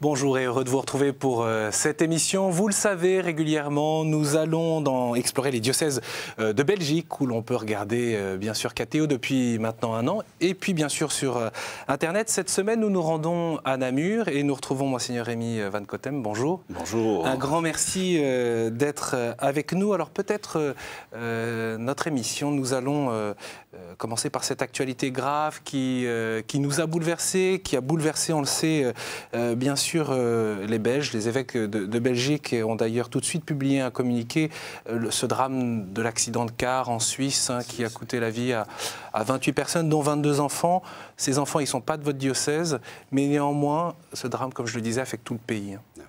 Bonjour et heureux de vous retrouver pour cette émission. Vous le savez, régulièrement, nous allons explorer les diocèses de Belgique où l'on peut regarder bien sûr KTO depuis maintenant un an. Et puis bien sûr sur Internet. Cette semaine, nous nous rendons à Namur et nous retrouvons Monseigneur Rémi Van Cotem. Bonjour. Bonjour. Un grand merci d'être avec nous. Alors peut-être notre émission, nous allons commencer par cette actualité grave qui nous a bouleversés, qui a bouleversé, on le sait, bien sûr, les Belges. Les évêques de Belgique ont d'ailleurs tout de suite publié un communiqué, ce drame de l'accident de car en Suisse qui a coûté la vie à 28 personnes, dont 22 enfants. Ces enfants, ils ne sont pas de votre diocèse, mais néanmoins, ce drame, comme je le disais, affecte tout le pays. Oui.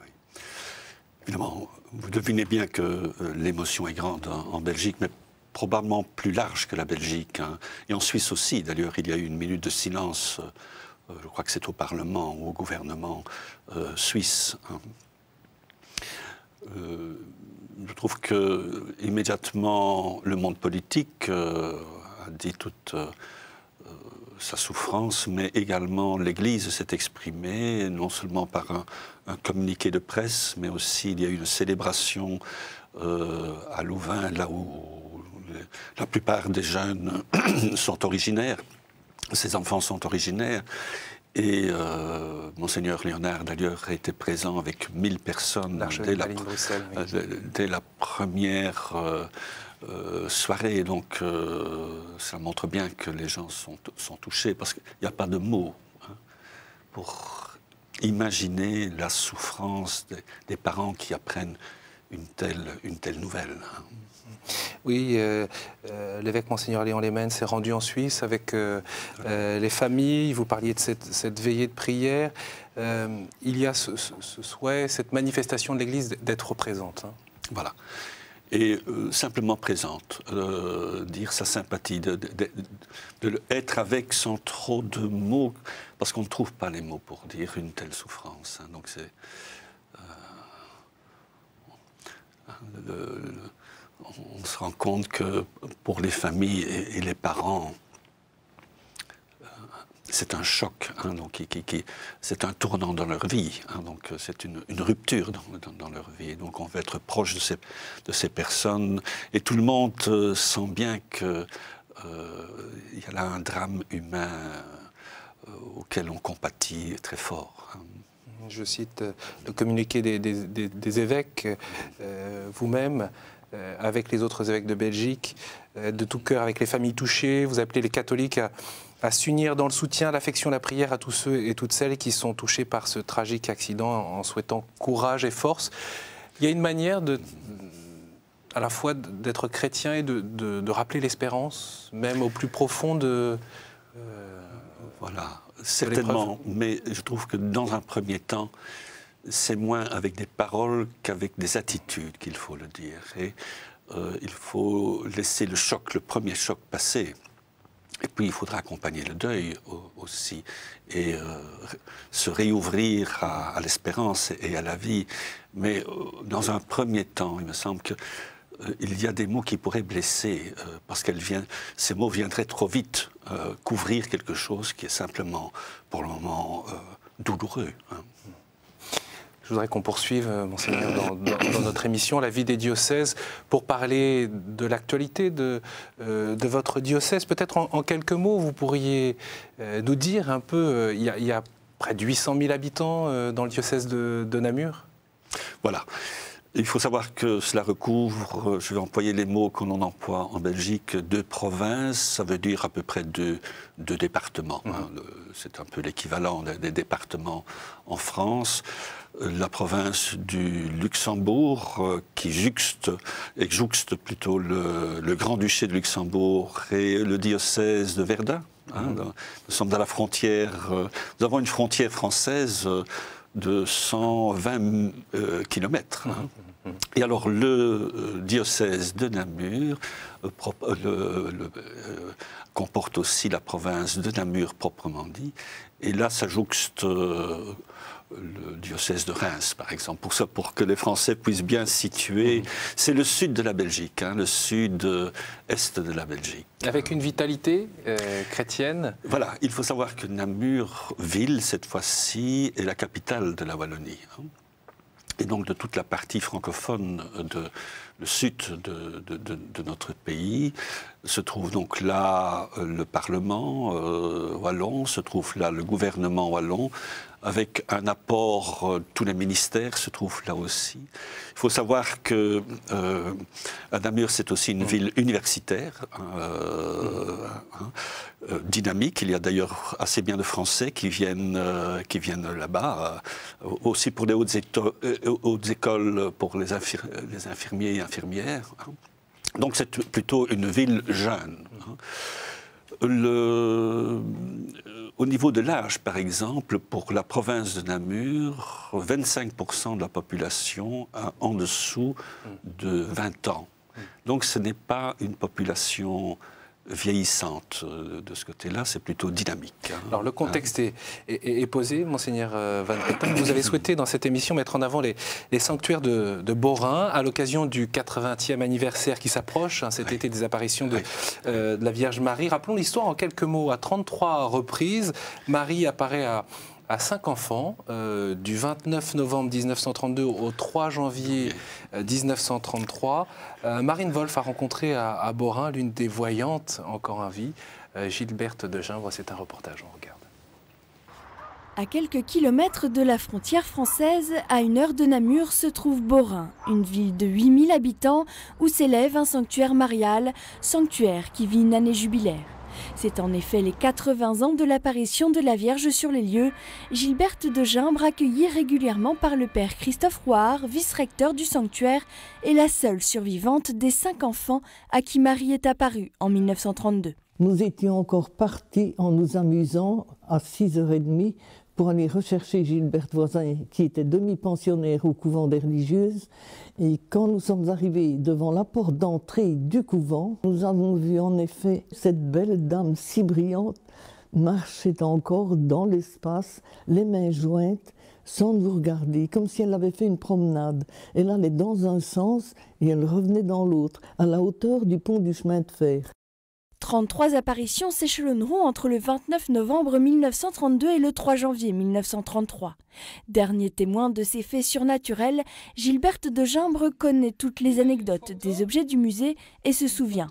Évidemment, vous devinez bien que l'émotion est grande en Belgique, mais probablement plus large que la Belgique. Et en Suisse aussi, d'ailleurs, il y a eu une minute de silence, je crois que c'est au Parlement ou au gouvernement suisse. Je trouve que immédiatement le monde politique a dit toute sa souffrance, mais également l'Église s'est exprimée, non seulement par un communiqué de presse, mais aussi il y a eu une célébration à Louvain, là où la plupart des jeunes sont originaires, ces enfants sont originaires. Et Monseigneur Léonard, d'ailleurs, était présent avec 1000 personnes dès la première soirée. Donc, ça montre bien que les gens sont touchés, parce qu'il n'y a pas de mots pour imaginer la souffrance des parents qui apprennent une telle nouvelle. Oui, l'évêque Monseigneur Léon Lehmann s'est rendu en Suisse avec les familles. Vous parliez de cette veillée de prière. Il y a ce souhait, cette manifestation de l'Église d'être présente. Voilà. Et simplement présente, dire sa sympathie, de être avec sans trop de mots, parce qu'on ne trouve pas les mots pour dire une telle souffrance. Donc c'est... on se rend compte que pour les familles et les parents, c'est un choc, donc c'est un tournant dans leur vie, donc c'est une rupture dans leur vie. Donc on veut être proche de ces personnes, et tout le monde sent bien qu'il y a là un drame humain auquel on compatit très fort. Je cite le communiqué des évêques, vous-même, avec les autres évêques de Belgique, de tout cœur avec les familles touchées. Vous appelez les catholiques à s'unir dans le soutien, l'affection, la prière à tous ceux et toutes celles qui sont touchés par ce tragique accident, en souhaitant courage et force. Il y a une manière à la fois d'être chrétien et de rappeler l'espérance, même au plus profond de... Voilà, certainement, mais je trouve que dans un premier temps, c'est moins avec des paroles qu'avec des attitudes qu'il faut le dire. Et il faut laisser le premier choc passer. Et puis il faudra accompagner le deuil aussi, et se réouvrir à l'espérance et à la vie. Mais dans un premier temps, il me semble que il y a des mots qui pourraient blesser, parce ces mots viendraient trop vite couvrir quelque chose qui est simplement, pour le moment, douloureux. Je voudrais qu'on poursuive, Monseigneur, dans notre émission, la vie des diocèses, pour parler de l'actualité de votre diocèse. Peut-être en quelques mots, vous pourriez nous dire un peu, il y a près de 800 000 habitants dans le diocèse de Namur. Voilà. Il faut savoir que cela recouvre, je vais employer les mots qu'on en emploie en Belgique, 2 provinces, ça veut dire à peu près deux départements. C'est un peu l'équivalent des départements en France. La province du Luxembourg, qui jouxte plutôt le Grand-Duché de Luxembourg et le diocèse de Verdun. Nous sommes dans la frontière, nous avons une frontière française de 120 kilomètres. Et alors le diocèse de Namur comporte aussi la province de Namur proprement dit, et là ça jouxte le diocèse de Reims, par exemple, pour que les Français puissent bien situer. C'est le sud de la Belgique, hein, le sud-est de la Belgique. Avec une vitalité chrétienne. Voilà, il faut savoir que Namur, ville, cette fois-ci, est la capitale de la Wallonie. Hein. Et donc de toute la partie francophone, le sud de notre pays, se trouve donc là le Parlement wallon, se trouve là le gouvernement wallon, avec un apport, tous les ministères se trouvent là aussi. Il faut savoir que Namur, c'est aussi une ville universitaire, dynamique. Il y a d'ailleurs assez bien de Français qui viennent là-bas, aussi pour les hautes écoles pour les infirmiers et infirmières. Hein. Donc c'est plutôt une ville jeune. Hein. Au niveau de l'âge, par exemple, pour la province de Namur, 25% de la population a en dessous de 20 ans. Donc ce n'est pas une population vieillissante de ce côté-là, c'est plutôt dynamique. Hein. Alors le contexte est posé, Monseigneur Van Petten. Vous avez souhaité dans cette émission mettre en avant les sanctuaires de Beaurain à l'occasion du 80e anniversaire qui s'approche, hein, cet été des apparitions de la Vierge Marie. Rappelons l'histoire en quelques mots. À 33 reprises, Marie apparaît à 5 enfants, du 29 novembre 1932 au 3 janvier 1933. Marine Wolf a rencontré à Beaurain l'une des voyantes encore en vie, Gilberte de Gimbre. C'est un reportage, on regarde. À quelques kilomètres de la frontière française, à 1 heure de Namur, se trouve Beaurain, une ville de 8000 habitants où s'élève un sanctuaire marial, sanctuaire qui vit une année jubilaire. C'est en effet les 80 ans de l'apparition de la Vierge sur les lieux. Gilberte de Gimbre, accueillie régulièrement par le père Christophe Roire, vice-recteur du sanctuaire, est la seule survivante des 5 enfants à qui Marie est apparue en 1932. Nous étions encore partis en nous amusant à 6h30 pour aller rechercher Gilberte Voisin, qui était demi-pensionnaire au couvent des religieuses. Et quand nous sommes arrivés devant la porte d'entrée du couvent, nous avons vu en effet cette belle dame si brillante marcher encore dans l'espace, les mains jointes, sans nous regarder, comme si elle avait fait une promenade. Elle allait dans un sens et elle revenait dans l'autre, à la hauteur du pont du chemin de fer. 33 apparitions s'échelonneront entre le 29 novembre 1932 et le 3 janvier 1933. Dernier témoin de ces faits surnaturels, Gilberte de Gimbre connaît toutes les anecdotes des objets du musée et se souvient.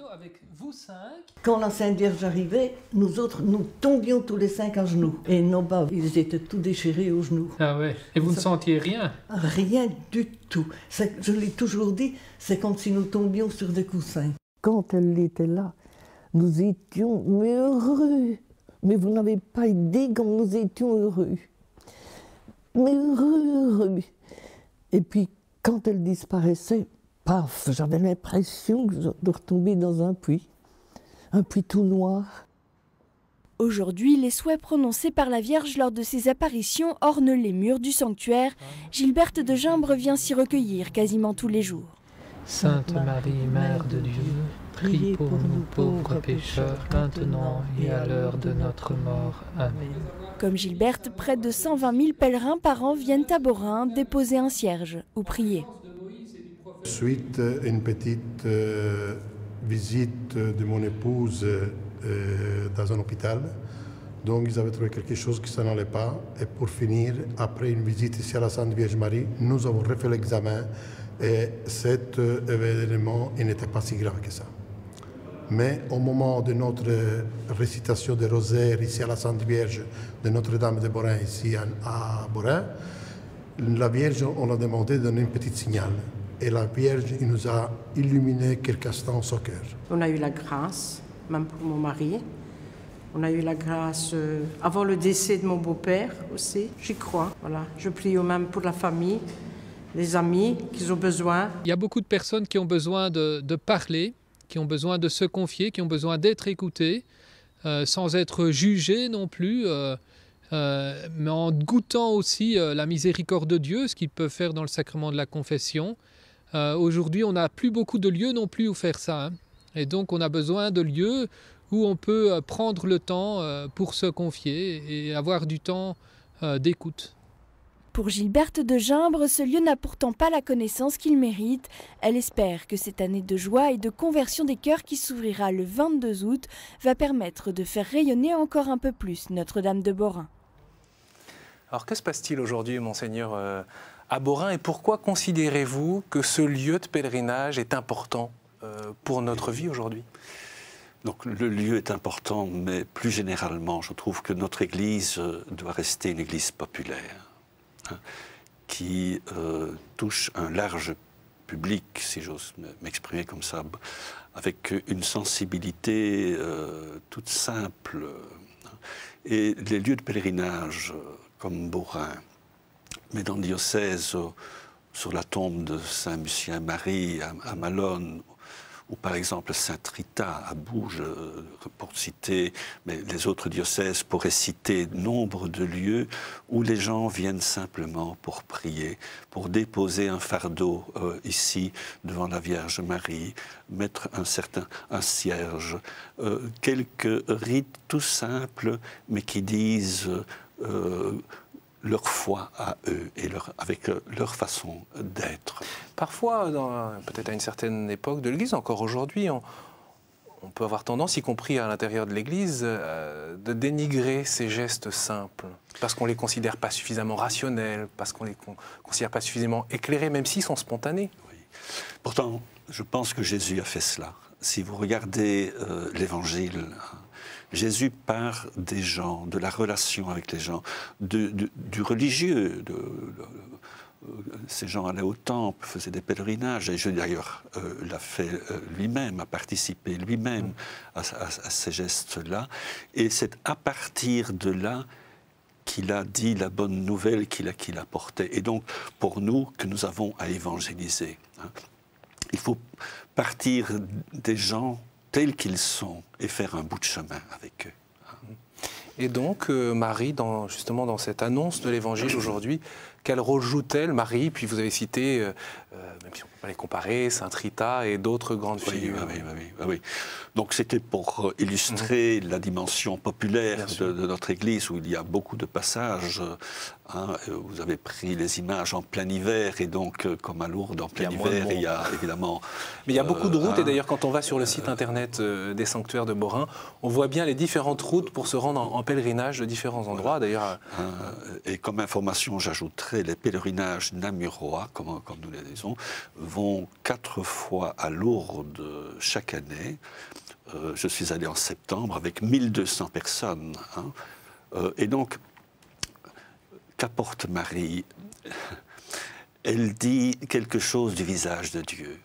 Quand la Sainte Vierge arrivait, nous autres, nous tombions tous les 5 à genoux. Et nos bas, ils étaient tout déchirés aux genoux. Ah ouais. Et vous ne sentiez rien? Rien du tout. Je l'ai toujours dit, c'est comme si nous tombions sur des coussins. Quand elle était là, nous étions heureux. Mais vous n'avez pas idée comme nous étions heureux. Mais heureux. Et puis, quand elle disparaissait, paf, j'avais l'impression de retomber dans un puits tout noir. Aujourd'hui, les souhaits prononcés par la Vierge lors de ses apparitions ornent les murs du sanctuaire. Gilberte de Gimbre vient s'y recueillir quasiment tous les jours. Sainte Marie, Mère de Dieu, prie pour nous pauvres pécheurs, maintenant et à l'heure de notre mort. Amen. Comme Gilberte, près de 120 000 pèlerins par an viennent à Beaurain déposer un cierge ou prier. Suite à une petite visite de mon épouse dans un hôpital, donc ils avaient trouvé quelque chose qui s'en allait pas. Et pour finir, après une visite ici à la Sainte Vierge Marie, nous avons refait l'examen et cet événement n'était pas si grave que ça. Mais au moment de notre récitation des rosaires ici à la Sainte Vierge de Notre-Dame de Beaurain, ici à Beaurain, la Vierge, on a demandé de donner un petit signal. Et la Vierge, il nous a illuminé quelques instants au cœur. On a eu la grâce, même pour mon mari. On a eu la grâce avant le décès de mon beau-père aussi. J'y crois. Voilà. Je prie au même pour la famille, les amis qui ont besoin. Il y a beaucoup de personnes qui ont besoin de parler, qui ont besoin de se confier, qui ont besoin d'être écoutées, sans être jugées non plus, mais en goûtant aussi la miséricorde de Dieu, ce qu'ils peuvent faire dans le sacrement de la confession. Aujourd'hui, on n'a plus beaucoup de lieux non plus où faire ça. Hein. Et donc, on a besoin de lieux où on peut prendre le temps pour se confier et avoir du temps d'écoute. Pour Gilberte de Gimbre, ce lieu n'a pourtant pas la connaissance qu'il mérite. Elle espère que cette année de joie et de conversion des cœurs qui s'ouvrira le 22 août va permettre de faire rayonner encore un peu plus Notre-Dame de Borin. Alors que se passe-t-il aujourd'hui, Monseigneur, à Borin, et pourquoi considérez-vous que ce lieu de pèlerinage est important pour notre vie aujourd'hui ? Donc le lieu est important, mais plus généralement, je trouve que notre Église doit rester une Église populaire, hein, qui touche un large public, si j'ose m'exprimer comme ça, avec une sensibilité toute simple. Et les lieux de pèlerinage comme Borin, mais dans le diocèse, sur la tombe de Saint-Lucien-Marie à Malone, ou par exemple Saint-Rita à Bouges, pour citer, mais les autres diocèses pourraient citer nombre de lieux où les gens viennent simplement pour prier, pour déposer un fardeau ici devant la Vierge Marie, mettre un cierge, quelques rites tout simples, mais qui disent leur foi à eux et avec leur façon d'être. Parfois, peut-être à une certaine époque de l'Église, encore aujourd'hui, on peut avoir tendance, y compris à l'intérieur de l'Église, de dénigrer ces gestes simples, parce qu'on ne les considère pas suffisamment rationnels, parce qu'on ne les considère pas suffisamment éclairés, même s'ils sont spontanés. Oui. Pourtant, je pense que Jésus a fait cela. Si vous regardez l'Évangile, Jésus part des gens, de la relation avec les gens, du religieux. Ces gens allaient au temple, faisaient des pèlerinages, et Jésus d'ailleurs l'a fait lui-même, a participé lui-même à ces gestes-là. Et c'est à partir de là qu'il a dit la bonne nouvelle qu'il a portée. Et donc, pour nous, que nous avons à évangéliser. Hein. Il faut partir des gens tels qu'ils sont et faire un bout de chemin avec eux. Et donc, Marie, justement dans cette annonce de l'Évangile aujourd'hui, quel rôle joue-t-elle, Marie? Puis vous avez cité, même si on ne peut pas les comparer, Sainte Rita et d'autres grandes figures. Oui. Donc c'était pour illustrer la dimension populaire de notre Église, où il y a beaucoup de passages. Hein, vous avez pris les images en plein hiver, et donc, comme à Lourdes, en plein hiver, il y a évidemment... Mais il y a beaucoup de routes, et d'ailleurs, quand on va sur le site internet des sanctuaires de Borin, on voit bien les différentes routes pour se rendre en pèlerinage de différents endroits. D'ailleurs, et comme information, j'ajouterai, les pèlerinages namurois, comme nous les disons, vont 4 fois à Lourdes chaque année. Je suis allé en septembre avec 1200 personnes. Hein. Et donc, qu'apporte Marie? Elle dit quelque chose du visage de Dieu,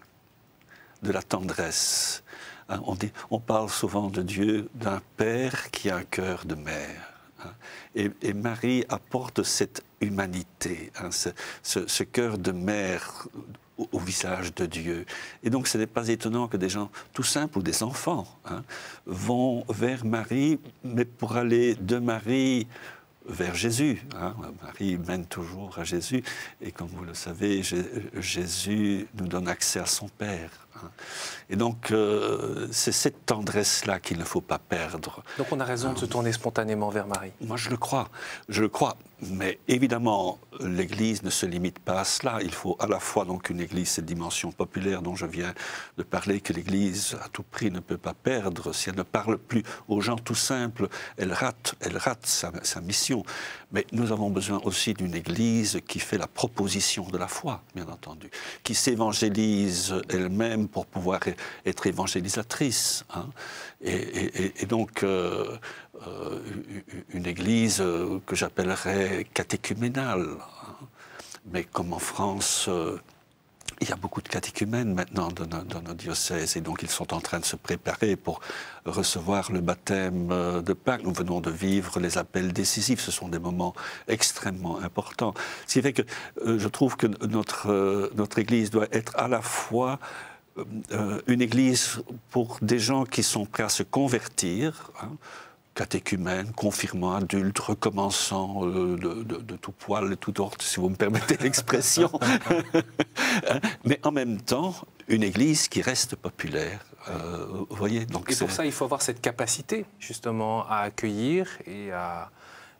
de la tendresse. Hein, on parle souvent de Dieu, d'un père qui a un cœur de mère. Hein. Et Marie apporte cette humanité, hein, ce cœur de mère au visage de Dieu. Et donc ce n'est pas étonnant que des gens tout simples ou des enfants hein, vont vers Marie, mais pour aller de Marie vers Jésus. Hein. Marie mène toujours à Jésus, et comme vous le savez, Jésus nous donne accès à son Père. Hein. Et donc, c'est cette tendresse-là qu'il ne faut pas perdre. Donc on a raison de se tourner spontanément vers Marie. Moi, je le crois. Mais évidemment, l'Église ne se limite pas à cela. Il faut à la fois donc une Église, cette dimension populaire dont je viens de parler, que l'Église à tout prix ne peut pas perdre. Si elle ne parle plus aux gens tout simples, elle rate sa mission. Mais nous avons besoin aussi d'une Église qui fait la proposition de la foi, bien entendu, qui s'évangélise elle-même pour pouvoir être évangélisatrice. Hein. Et donc, une Église que j'appellerais catéchuménale. Hein. Mais comme en France, il y a beaucoup de catéchumènes maintenant dans nos diocèses, et donc ils sont en train de se préparer pour recevoir le baptême de Pâques. Nous venons de vivre les appels décisifs, ce sont des moments extrêmement importants. Ce qui fait que je trouve que notre Église doit être à la fois une Église pour des gens qui sont prêts à se convertir, hein, catéchumènes, confirmants, adultes, recommençants de tout poil et tout ordre, si vous me permettez l'expression. Mais en même temps, une Église qui reste populaire. Vous voyez, donc et pour ça, il faut avoir cette capacité, justement, à accueillir et à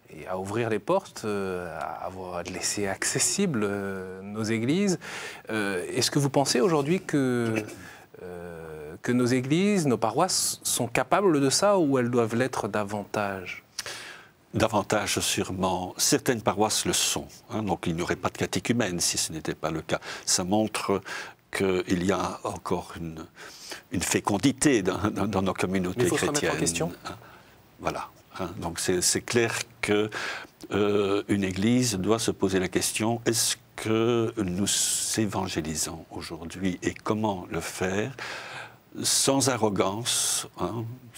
et à ouvrir les portes, à laisser accessibles nos églises. Est-ce que vous pensez aujourd'hui que nos églises, nos paroisses sont capables de ça ou elles doivent l'être davantage ? Davantage sûrement. Certaines paroisses le sont. Donc il n'y aurait pas de catéchumène si ce n'était pas le cas. Ça montre qu'il y a encore une fécondité dans nos communautés chrétiennes. Il faut se chrétiennes. remettre en question. Voilà. Donc c'est clair qu'une Église doit se poser la question, est-ce que nous évangélisons aujourd'hui et comment le faire sans arrogance,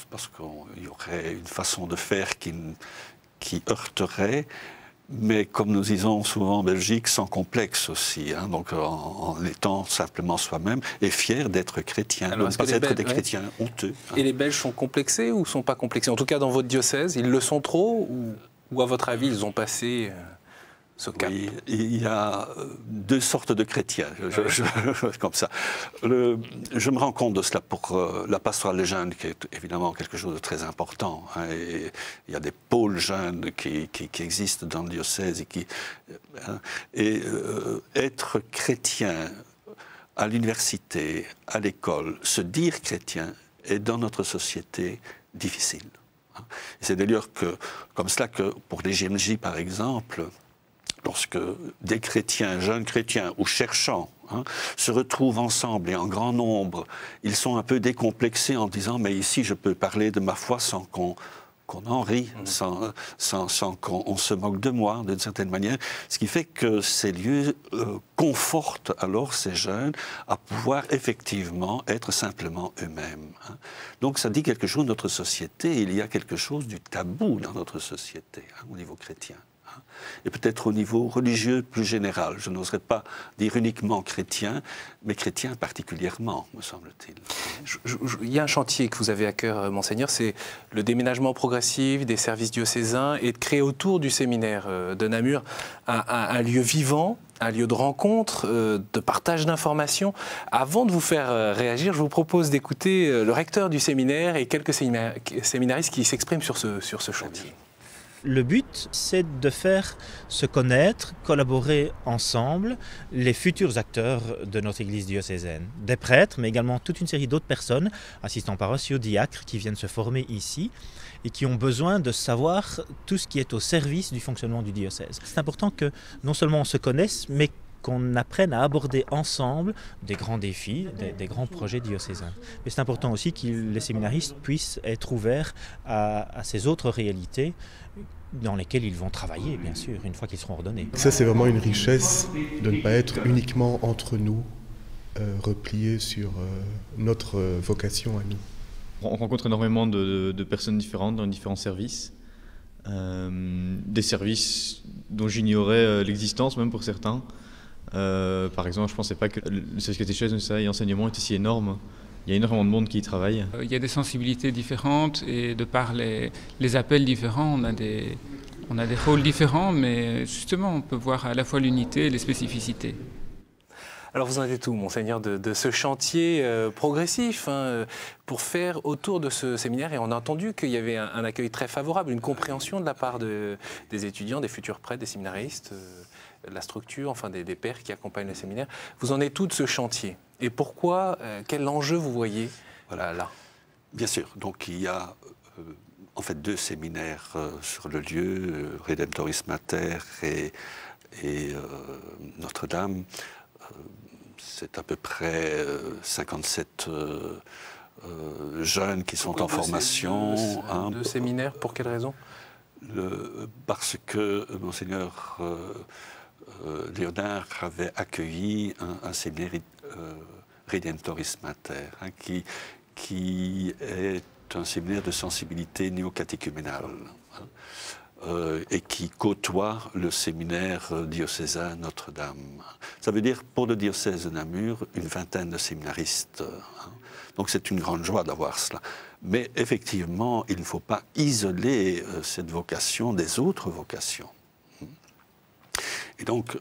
parce qu'il y aurait une façon de faire qui heurterait, mais comme nous disons souvent en Belgique, sans complexe aussi, donc en étant simplement soi-même et fier d'être chrétien, ne pas être des chrétiens honteux. Et les Belges sont complexés ou ne sont pas complexés? En tout cas, dans votre diocèse, ils le sont trop ou à votre avis, ils ont passé ce cap? Oui, il y a deux sortes de chrétiens, comme ça. Je me rends compte de cela pour la pastorale des jeunes, qui est évidemment quelque chose de très important. Et il y a des pôles jeunes qui existent dans le diocèse. Être chrétien à l'université, à l'école, se dire chrétien est dans notre société difficile. C'est d'ailleurs comme cela que pour les GMJ, par exemple, lorsque des chrétiens, jeunes chrétiens ou cherchants se retrouvent ensemble et en grand nombre, ils sont un peu décomplexés en disant « mais ici je peux parler de ma foi sans qu'on en rit, sans qu'on se moque de moi d'une certaine manière ». Ce qui fait que ces lieux confortent alors ces jeunes à pouvoir effectivement être simplement eux-mêmes. Donc ça dit quelque chose de notre société, il y a quelque chose du tabou dans notre société au niveau chrétien. Et peut-être au niveau religieux plus général. Je n'oserais pas dire uniquement chrétien, mais chrétien particulièrement, me semble-t-il. Il y a un chantier que vous avez à cœur, Monseigneur, c'est le déménagement progressif des services diocésains et de créer autour du séminaire de Namur un lieu vivant, un lieu de rencontre, de partage d'informations. Avant de vous faire réagir, je vous propose d'écouter le recteur du séminaire et quelques séminaristes qui s'expriment sur ce chantier. Le but, c'est de faire se connaître, collaborer ensemble les futurs acteurs de notre Église diocésaine. Des prêtres, mais également toute une série d'autres personnes, assistants paroissiaux, diacres, qui viennent se former ici et qui ont besoin de savoir tout ce qui est au service du fonctionnement du diocèse. C'est important que non seulement on se connaisse, mais qu'on apprenne à aborder ensemble des grands défis, des grands projets diocésains. Mais c'est important aussi que les séminaristes puissent être ouverts à ces autres réalités dans lesquelles ils vont travailler, bien sûr, une fois qu'ils seront ordonnés. Ça, c'est vraiment une richesse de ne pas être uniquement entre nous, repliés sur notre vocation à nous. On rencontre énormément de personnes différentes dans différents services, des services dont j'ignorais l'existence, même pour certains. Par exemple, je ne pensais pas que le service catéchèse et enseignement était si énorme. Il y a énormément de monde qui y travaille. Il y a des sensibilités différentes et de par les appels différents, on a des rôles différents, mais justement, on peut voir à la fois l'unité et les spécificités. Alors vous en êtes où, Monseigneur, de ce chantier progressif pour faire autour de ce séminaire, et on a entendu qu'il y avait un accueil très favorable, une compréhension de la part des étudiants, des futurs prêtres, des séminaristes, la structure, enfin des pères qui accompagnent le séminaire. Vous en êtes où de ce chantier? Et pourquoi, quel enjeu vous voyez là? Bien sûr, donc il y a en fait deux séminaires sur le lieu, Redemptoris Mater et Notre-Dame. C'est à peu près 57 jeunes qui sont en formation. Deux séminaires, pour quelle raison? Parce que Monseigneur Léonard avait accueilli un séminaire Redemptoris Mater, qui est un séminaire de sensibilité néocatéchuménale et qui côtoie le séminaire diocésain Notre-Dame. Ça veut dire, pour le diocèse de Namur, une vingtaine de séminaristes. Donc c'est une grande joie d'avoir cela. Mais effectivement, il ne faut pas isoler cette vocation des autres vocations. Et donc,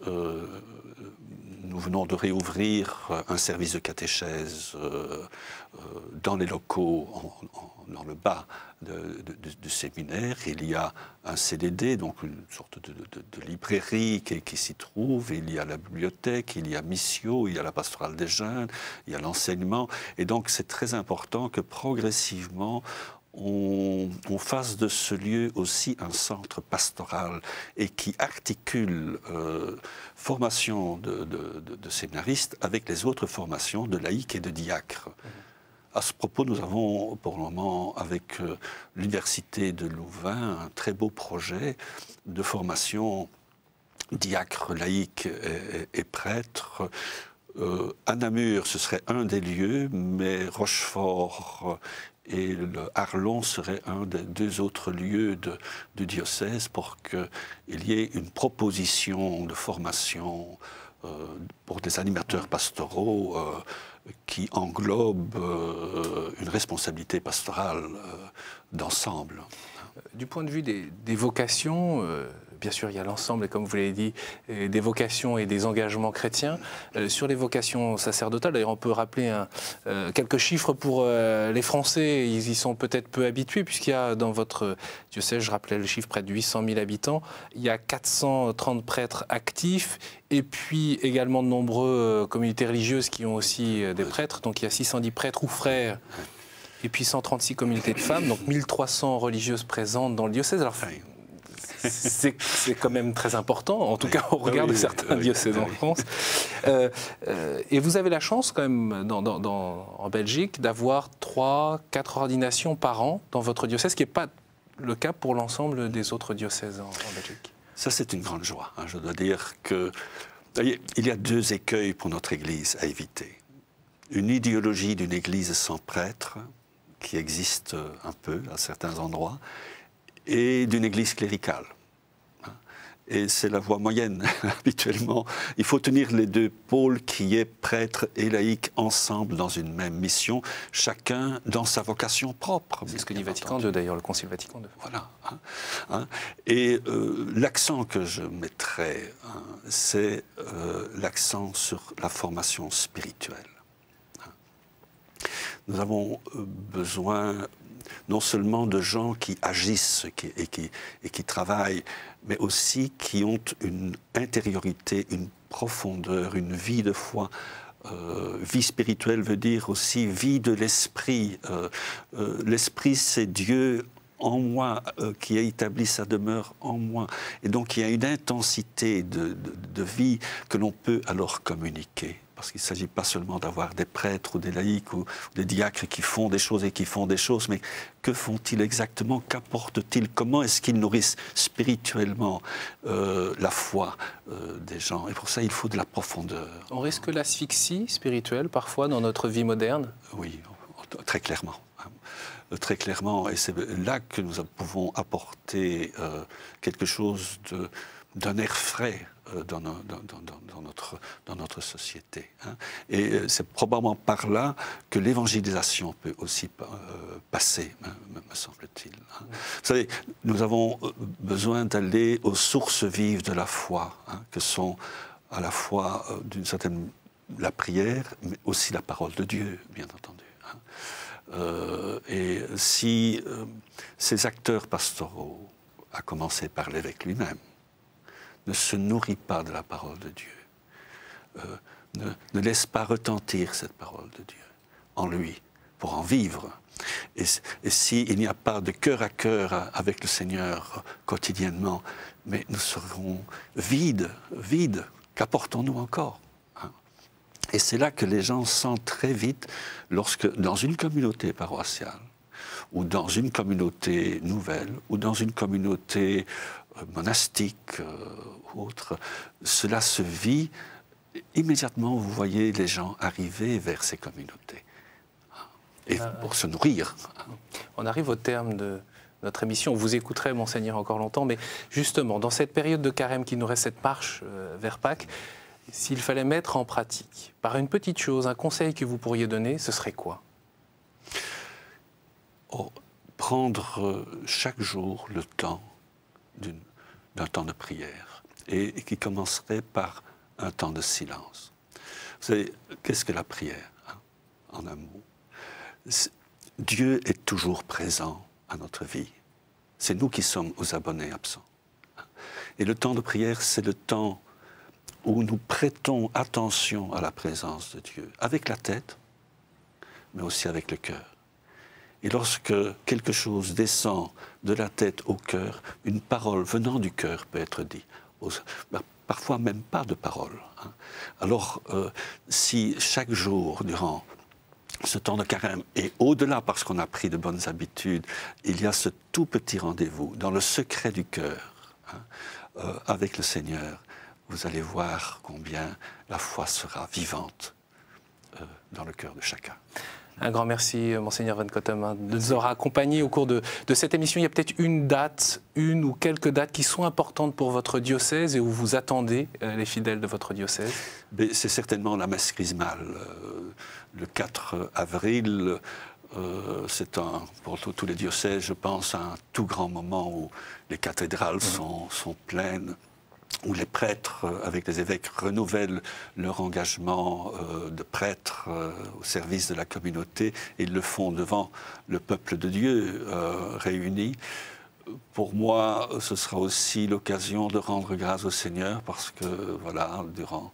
nous venons de réouvrir un service de catéchèse dans les locaux, dans le bas du séminaire. Il y a un CDD, donc une sorte de librairie qui s'y trouve. Il y a la bibliothèque, il y a Missio, il y a la pastorale des jeunes, il y a l'enseignement. Et donc c'est très important que progressivement, on fasse de ce lieu aussi un centre pastoral et qui articule formation de séminaristes avec les autres formations de laïcs et de diacres. À ce propos, nous avons pour le moment, avec l'Université de Louvain, un très beau projet de formation diacres, laïcs et prêtres. À Namur, ce serait un des lieux, mais Rochefort et le Arlon seraient un des deux autres lieux du diocèse pour qu'il y ait une proposition de formation pour des animateurs pastoraux qui englobe une responsabilité pastorale d'ensemble. Du point de vue des vocations, bien sûr, il y a l'ensemble, comme vous l'avez dit, des vocations et des engagements chrétiens. Sur les vocations sacerdotales, d'ailleurs, on peut rappeler quelques chiffres pour les Français. Ils y sont peut-être peu habitués, puisqu'il y a dans votre diocèse, je rappelais le chiffre, près de 800 000 habitants. Il y a 430 prêtres actifs, et puis également de nombreuses communautés religieuses qui ont aussi des prêtres. Donc il y a 610 prêtres ou frères. Et puis 136 communautés de femmes, donc 1300 religieuses présentes dans le diocèse. Alors, c'est quand même très important, en tout cas au regard de certains diocèses en France. Et vous avez la chance quand même en Belgique d'avoir 3-4 ordinations par an dans votre diocèse, ce qui n'est pas le cas pour l'ensemble des autres diocèses en Belgique. Ça, c'est une grande joie. Je dois dire que il y a deux écueils pour notre Église à éviter. Une idéologie d'une Église sans prêtre, qui existe un peu à certains endroits, et d'une Église cléricale. Et c'est la voie moyenne, habituellement. Il faut tenir les deux pôles qui est prêtre et laïc ensemble dans une même mission, chacun dans sa vocation propre. C'est ce que dit Vatican II, d'ailleurs, le Concile Vatican II. Voilà. Et l'accent que je mettrais, c'est l'accent sur la formation spirituelle. Nous avons besoin non seulement de gens qui agissent et qui travaillent, mais aussi qui ont une intériorité, une profondeur, une vie de foi. Vie spirituelle veut dire aussi vie de l'esprit. L'esprit, c'est Dieu en moi, qui a établi sa demeure en moi. Et donc, il y a une intensité de vie que l'on peut alors communiquer. Parce qu'il ne s'agit pas seulement d'avoir des prêtres ou des laïcs ou des diacres qui font des choses et qui font des choses, mais que font-ils exactement? Qu'apportent-ils? Comment est-ce qu'ils nourrissent spirituellement la foi des gens? Et pour ça, il faut de la profondeur. On risque l'asphyxie spirituelle parfois dans notre vie moderne? Oui, très clairement. Très clairement, et c'est là que nous pouvons apporter quelque chose d'un air frais dans notre société. Et c'est probablement par là que l'évangélisation peut aussi passer, me semble-t-il. Vous savez, nous avons besoin d'aller aux sources vives de la foi, que sont à la fois, d'une certaine, la prière, mais aussi la parole de Dieu, bien entendu. Et si ces acteurs pastoraux, à commencer par l'évêque lui-même, ne se nourrit pas de la parole de Dieu, ne laisse pas retentir cette parole de Dieu en lui, pour en vivre. Et s'il n'y a pas de cœur à cœur avec le Seigneur quotidiennement, mais nous serons vides. Qu'apportons-nous encore? Et c'est là que les gens sentent très vite, lorsque dans une communauté paroissiale, ou dans une communauté nouvelle, ou dans une communauté monastique ou autre, cela se vit. Immédiatement, vous voyez les gens arriver vers ces communautés, et pour se nourrir. On arrive au terme de notre émission. On vous écouterait, Monseigneur, encore longtemps, mais justement, dans cette période de carême qui nous reste, cette marche vers Pâques, s'il fallait mettre en pratique, par une petite chose, un conseil que vous pourriez donner, ce serait quoi? Prendre chaque jour le temps d'un temps de prière, et qui commencerait par un temps de silence. Vous savez, qu'est-ce que la prière, hein, en un mot? Dieu est toujours présent à notre vie. C'est nous qui sommes aux abonnés absents. Et le temps de prière, c'est le temps où nous prêtons attention à la présence de Dieu, avec la tête, mais aussi avec le cœur. Et lorsque quelque chose descend de la tête au cœur, une parole venant du cœur peut être dite. Parfois même pas de parole. Hein. Alors, si chaque jour, durant ce temps de carême, et au-delà parce qu'on a pris de bonnes habitudes, il y a ce tout petit rendez-vous dans le secret du cœur, hein, avec le Seigneur, vous allez voir combien la foi sera vivante dans le cœur de chacun. Un grand merci, Monseigneur Van Cottem, de nous avoir accompagnés au cours de cette émission. Il y a peut-être une date, une ou quelques dates qui sont importantes pour votre diocèse et où vous attendez les fidèles de votre diocèse. C'est certainement la messe chrismale. Le 4 avril, c'est pour tous les diocèses, je pense, un tout grand moment où les cathédrales sont pleines, où les prêtres, avec les évêques, renouvellent leur engagement de prêtres au service de la communauté, et ils le font devant le peuple de Dieu réuni. Pour moi, ce sera aussi l'occasion de rendre grâce au Seigneur, parce que, voilà, durant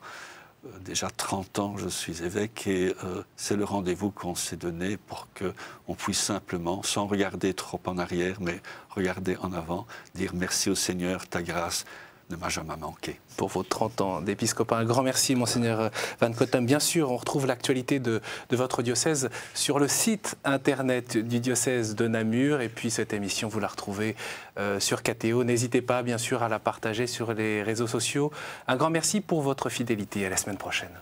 déjà 30 ans, je suis évêque, et c'est le rendez-vous qu'on s'est donné pour qu'on puisse simplement, sans regarder trop en arrière, mais regarder en avant, dire merci au Seigneur, ta grâce ne m'a jamais manqué. Pour vos 30 ans d'épiscopat, un grand merci, Monseigneur Van Cottem. Bien sûr, on retrouve l'actualité de votre diocèse sur le site internet du diocèse de Namur. Et puis cette émission, vous la retrouvez sur KTO. N'hésitez pas, bien sûr, à la partager sur les réseaux sociaux. Un grand merci pour votre fidélité. À la semaine prochaine.